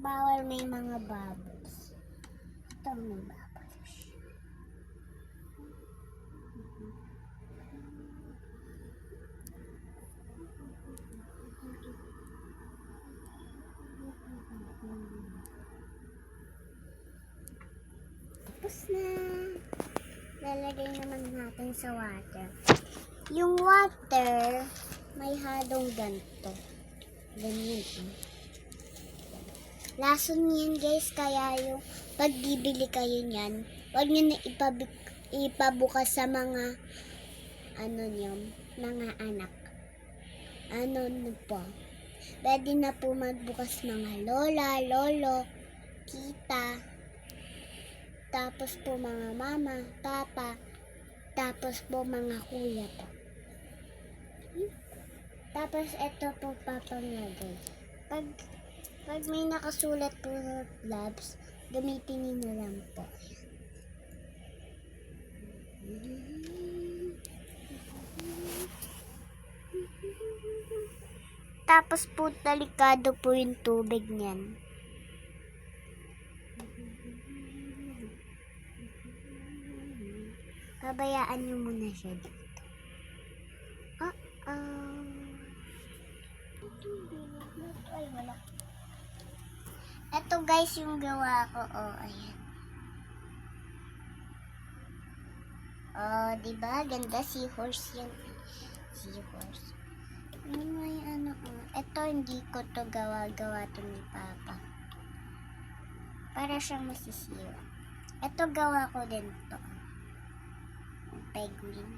Bawal may mga bubbles. Ito may bubbles. Tapos na. Lalagay naman natin sa water. Yung water, may halong ganito. Ganyan. Lason yan guys, kaya yung pag bibili kayo niyan, huwag nyo na ipabukas sa mga mga anak. Po. Pwede na po magbukas mga lola, lolo, tita, tapos po mga mama, papa, tapos po mga kuya po. Tapos ito po papangagay. Pag may nakasulat po na labs, gamitin niyo na lang po. Tapos po delikado po yung tubig niyan. Pabayaan niyo muna siya dito. Ay, wala. Ito guys yung gawa ko. Ayan. Diba? Ganda. Seahorse yan. Seahorse. May Ito hindi ko to gawa to ni Papa. Para siyang masisira. Ito gawa ko din to. Penguin.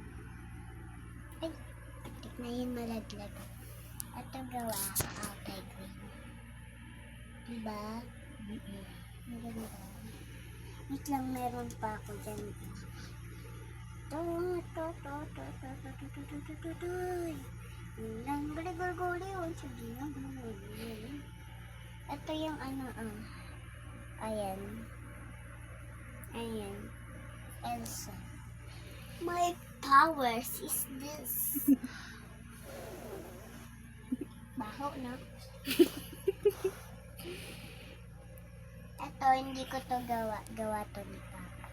Ay, na yun malaglag. Ito gawa ko. Penguin. Diba? Maganda. Wait lang, meron pa ako dyan. Ito yung Ayan. Elsa. My powers is this. Baho na. Ito, hindi ko to gawa to ni Papa.